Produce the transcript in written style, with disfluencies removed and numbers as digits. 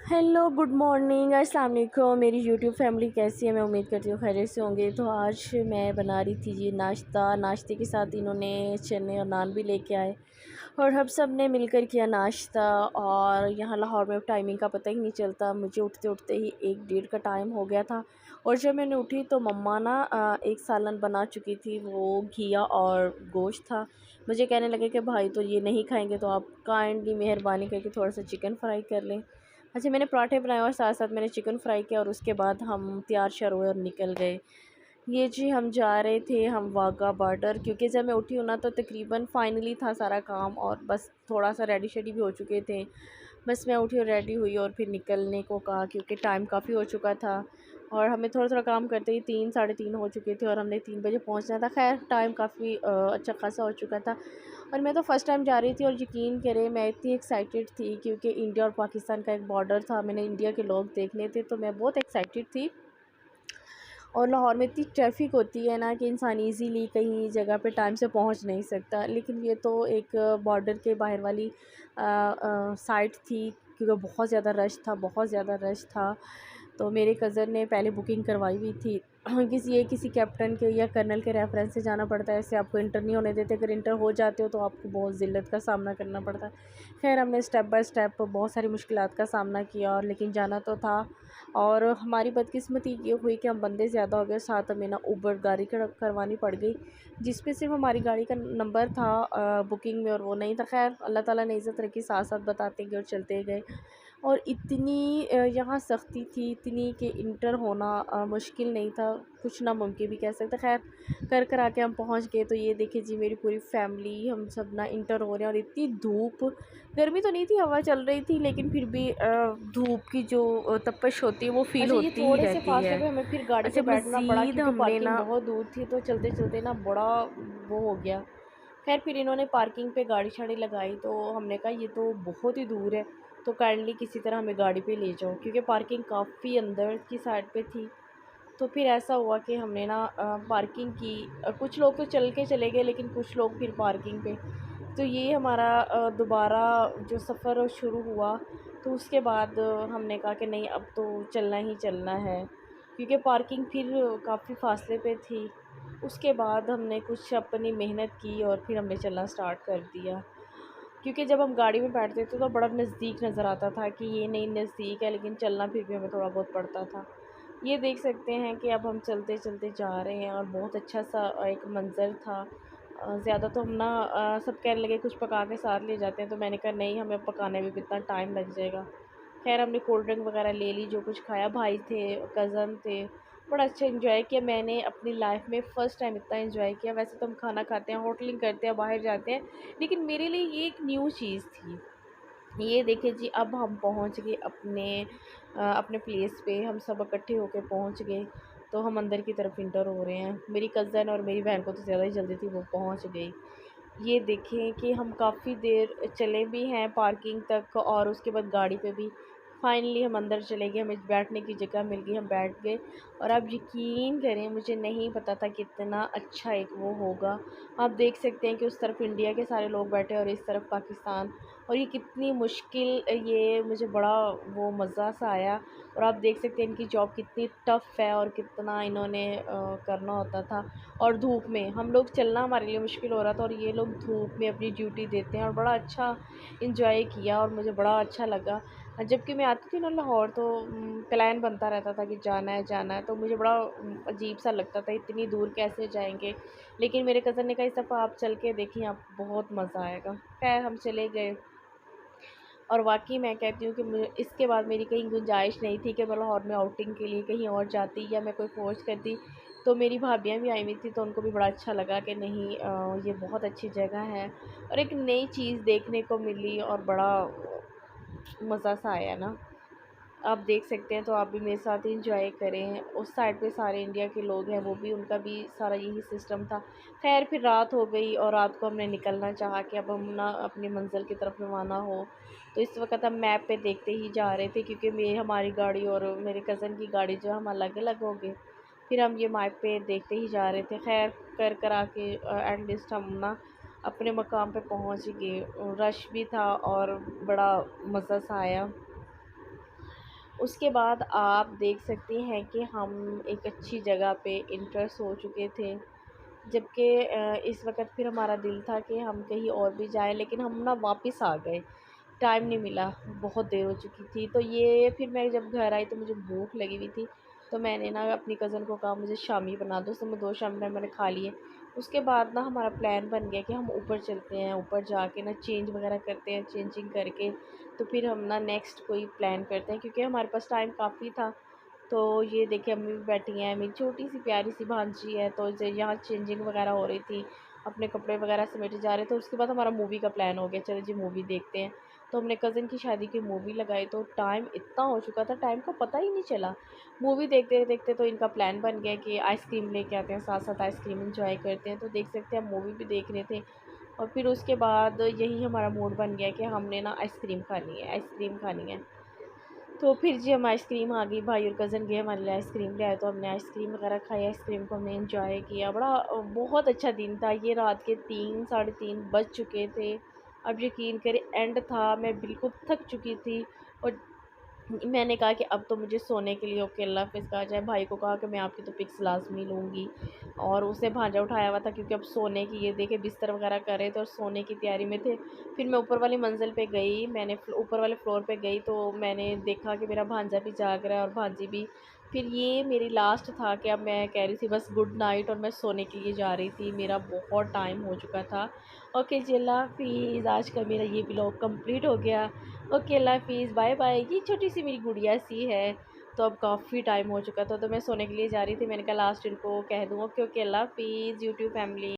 Hello good morning अस्सलाम वालेकुम। मेरी यूट्यूब फैमिली कैसी है? मैं उम्मीद करती हूँ खैरियत से होंगे। तो आज मैं बना रही थी जी नाश्ते के साथ इन्होंने चने और नान भी लेके आए और हम सब ने मिलकर किया नाश्ता। और यहाँ लाहौर में टाइमिंग का पता ही नहीं चलता, मुझे उठते उठते ही 1 डेढ़ का टाइम हो गया था। और जब मैंने उठी तो मम्मा ना एक सालन बना चुकी थी, वो घिया और गोश्त था। मुझे कहने लगे कि भाई तो ये नहीं खाएंगे, तो आप काइंडली मेहरबानी करके थोड़ा सा चिकन फ्राई कर लें। अच्छा, मैंने पराठे बनाए और साथ साथ मैंने चिकन फ्राई किया और उसके बाद हम तैयार श्यार हुए और निकल गए। ये जी हम जा रहे थे हम वाघा बॉर्डर, क्योंकि जब मैं उठी हूँ ना तो तकरीबन फाइनली था सारा काम और बस थोड़ा सा रेडी शेडी भी हो चुके थे। बस मैं उठी और रेडी हुई और फिर निकलने को कहा, क्योंकि टाइम काफ़ी हो चुका था और हमें थोड़ा थोड़ा काम करते ही 3 साढ़े 3 हो चुके थे और हमने 3 बजे पहुंचना था। खैर टाइम काफ़ी अच्छा खासा हो चुका था और मैं तो फ़र्स्ट टाइम जा रही थी। और यकीन करें मैं इतनी एक्साइटेड थी, क्योंकि इंडिया और पाकिस्तान का एक बॉर्डर था, मैंने इंडिया के लोग देखने थे, तो मैं बहुत एक्साइटेड थी। और लाहौर में इतनी ट्रैफिक होती है ना कि इंसान इजीली कहीं जगह पे टाइम से पहुंच नहीं सकता। लेकिन ये तो एक बॉर्डर के बाहर वाली साइट थी, क्योंकि बहुत ज़्यादा रश था, बहुत ज़्यादा रश था। तो मेरे कज़न ने पहले बुकिंग करवाई हुई थी। किसी कैप्टन के या कर्नल के रेफरेंस से जाना पड़ता है, ऐसे आपको इंटर नहीं होने देते। अगर इंटर हो जाते हो तो आपको बहुत ज़िल्लत का सामना करना पड़ता है। खैर हमने स्टेप बाय स्टेप बहुत सारी मुश्किलात का सामना किया और लेकिन जाना तो था। और हमारी बदकिस्मती ये हुई कि हम बंदे ज़्यादा हो गए, साथ हमें ना उबर गाड़ी करवानी पड़ गई, जिस पे सिर्फ हमारी गाड़ी का नंबर था बुकिंग में और वो नहीं था। खैर अल्लाह ताला ने इज़्ज़त रखी, साथ साथ बताते गए और चलते गए। और इतनी यहाँ सख्ती थी इतनी कि इंटर होना मुश्किल नहीं था, कुछ नामुमकिन भी कह सकते। खैर कर आके हम पहुँच गए। तो ये देखिए जी मेरी पूरी फैमिली हम सब ना इंटर हो रहे हैं और इतनी धूप, गर्मी तो नहीं थी, हवा चल रही थी, लेकिन फिर भी धूप की जो तपश होती है वो फ़ील अच्छा, ये होती ही थोड़े से रहती फासले है। पे हमें फिर गाड़ी पे अच्छा, बैठना पड़ा, मज़ीद क्योंकि हमने पार्किंग ना बहुत दूर थी, तो चलते चलते ना बड़ा वो हो गया। खैर फिर इन्होंने पार्किंग पे गाड़ी शाड़ी लगाई, तो हमने कहा ये तो बहुत ही दूर है, तो काइंडली किसी तरह हमें गाड़ी पे ले जाओ, क्योंकि पार्किंग काफ़ी अंदर की साइड पे थी। तो फिर ऐसा हुआ कि हमने ना पार्किंग की। कुछ लोग तो चल के चले गए, लेकिन कुछ लोग फिर पार्किंग पे। तो ये हमारा दोबारा जो सफ़र शुरू हुआ। तो उसके बाद हमने कहा कि नहीं, अब तो चलना ही चलना है, क्योंकि पार्किंग फिर काफ़ी फासले पे थी। उसके बाद हमने कुछ अपनी मेहनत की और फिर हमने चलना स्टार्ट कर दिया, क्योंकि जब हम गाड़ी में बैठते थे तो बड़ा नज़दीक नज़र आता था कि ये नहीं नज़दीक है, लेकिन चलना फिर भी हमें थोड़ा बहुत पड़ता था। ये देख सकते हैं कि अब हम चलते चलते जा रहे हैं और बहुत अच्छा सा एक मंज़र था। ज़्यादा तो हम ना सब कहने लगे कुछ पका के साथ ले जाते हैं, तो मैंने कहा नहीं, हमें पकाने में भी इतना टाइम लग जाएगा। खैर हमने कोल्ड ड्रिंक वगैरह ले ली, जो कुछ खाया, भाई थे, कज़न थे, बड़ा अच्छा एंजॉय किया। मैंने अपनी लाइफ में फ़र्स्ट टाइम इतना एंजॉय किया। वैसे तो हम खाना खाते हैं, होटलिंग करते हैं, बाहर जाते हैं, लेकिन मेरे लिए ये एक न्यू चीज़ थी। ये देखिए जी, अब हम पहुंच गए अपने प्लेस पे, हम सब इकट्ठे होके पहुंच गए। तो हम अंदर की तरफ इंटर हो रहे हैं। मेरी कज़न और मेरी बहन को तो ज़्यादा ही जल्दी थी, वो पहुंच गई। ये देखें कि हम काफ़ी देर चले भी हैं पार्किंग तक और उसके बाद गाड़ी पे भी। फाइनली हम अंदर चले गए, हमें बैठने की जगह मिल गई, हम बैठ गए। और आप यकीन करें, मुझे नहीं पता था कि इतना अच्छा एक वो होगा। आप देख सकते हैं कि उस तरफ इंडिया के सारे लोग बैठे और इस तरफ पाकिस्तान। और ये कितनी मुश्किल, ये मुझे बड़ा वो मज़ा सा आया। और आप देख सकते हैं इनकी जॉब कितनी टफ़ है और कितना इन्होंने करना होता था। और धूप में हम लोग चलना हमारे लिए मुश्किल हो रहा था और ये लोग धूप में अपनी ड्यूटी देते हैं और बड़ा अच्छा इंजॉय किया और मुझे बड़ा अच्छा लगा। जबकि मैं आती थी ना लाहौर, तो प्लान बनता रहता था कि जाना है, तो मुझे बड़ा अजीब सा लगता था इतनी दूर कैसे जाएंगे। लेकिन मेरे कज़न ने कहा इस दफ़ा आप चल के देखिए, आप बहुत मज़ा आएगा। खैर हम चले गए और वाक़ई मैं कहती हूँ कि मुझे इसके बाद मेरी कहीं गुंजाइश नहीं थी कि मैं लाहौर में आउटिंग के लिए कहीं और जाती या मैं कोई फ़ोर्स करती। तो मेरी भाभियाँ भी आई हुई थी, तो उनको भी बड़ा अच्छा लगा कि नहीं, ये बहुत अच्छी जगह है और एक नई चीज़ देखने को मिली और बड़ा मज़ा सा आया ना। आप देख सकते हैं, तो आप भी मेरे साथ एंजॉय करें। उस साइड पे सारे इंडिया के लोग हैं, वो भी, उनका भी सारा यही सिस्टम था। खैर फिर रात हो गई और रात को हमने निकलना चाहा कि अब हम ना अपनी मंज़िल की तरफ रवाना हो। तो इस वक़्त हम मैप पे देखते ही जा रहे थे, क्योंकि हमारी गाड़ी और मेरे कज़न की गाड़ी जो है, हम अलग-अलग हो गए। फिर हम ये मैप पे देखते ही जा रहे थे। खैर कर आके एट लीस्ट हम ना अपने मकाम पे पहुँच गए। रश भी था और बड़ा मज़ा सा आया। उसके बाद आप देख सकते हैं कि हम एक अच्छी जगह पे इंटरेस्ट हो चुके थे, जबकि इस वक्त फिर हमारा दिल था कि हम कहीं और भी जाएं, लेकिन हम ना वापस आ गए, टाइम नहीं मिला, बहुत देर हो चुकी थी। तो ये फिर मैं जब घर आई तो मुझे भूख लगी हुई थी, तो मैंने ना अपनी कज़न को कहा मुझे शामी बना दो, तो मैं 2 शामी मैंने खा लिए। उसके बाद ना हमारा प्लान बन गया कि हम ऊपर चलते हैं, ऊपर जाके ना चेंज वगैरह करते हैं, चेंजिंग करके तो फिर हम ना नेक्स्ट कोई प्लान करते हैं, क्योंकि हमारे पास टाइम काफ़ी था। तो ये देखिए अम्मी भी बैठी हैं, मेरी छोटी सी प्यारी सी भांजी है, तो यहाँ चेंजिंग वगैरह हो रही थी, अपने कपड़े वगैरह समेटे जा रहे थे। उसके बाद हमारा मूवी का प्लान हो गया, चलो जी मूवी देखते हैं। तो हमने कज़न की शादी की मूवी लगाई, तो टाइम इतना हो चुका था, टाइम का पता ही नहीं चला। मूवी देखते देखते तो इनका प्लान बन गया कि आइसक्रीम लेके आते हैं, साथ साथ आइसक्रीम इंजॉय करते हैं। तो देख सकते हैं हम मूवी भी देख रहे थे, और फिर उसके बाद यही हमारा मूड बन गया कि हमने ना आइसक्रीम खानी है, आइसक्रीम खानी है। तो फिर जी हम आइसक्रीम आ गई, भाई और कज़न गए हमारे लिए आइसक्रीम ले आए, तो हमने आइसक्रीम वगैरह खाई, आइसक्रीम को हमने एंजॉय किया। बड़ा बहुत अच्छा दिन था ये, रात के 3 साढ़े 3 बज चुके थे। अब यकीन करें एंड था, मैं बिल्कुल थक चुकी थी, और मैंने कहा कि अब तो मुझे सोने के लिए ओके अल्लाह हाफ़िज़ कहा जाए। भाई को कहा कि मैं आपकी तो पिक्स लाज़मी लूँगी, और उसने भांजा उठाया हुआ था, क्योंकि अब सोने की ये देखे बिस्तर वगैरह कर रहे थे और सोने की तैयारी में थे। फिर मैं ऊपर वाली मंज़िल पे गई, मैंने ऊपर वाले फ्लोर पे गई, तो मैंने देखा कि मेरा भांजा भी जाग रहा है और भांजी भी। फिर ये मेरी लास्ट था कि अब मैं कह रही थी बस गुड नाइट, और मैं सोने के लिए जा रही थी, मेरा बहुत टाइम हो चुका था। ओके जी, अल्लाह हाफ़िज़। आज का मेरा ये व्लॉग कंप्लीट हो गया। ओके, अल्लाह हाफ़िज़, बाय बाय। ये छोटी सी मेरी गुड़िया सी है, तो अब काफ़ी टाइम हो चुका था, तो मैं सोने के लिए जा रही थी। मैंने कहा लास्ट इनको कह दूँ। ओके ओके, अल्लाह हाफ़िज़ यूट्यूब फैमिली।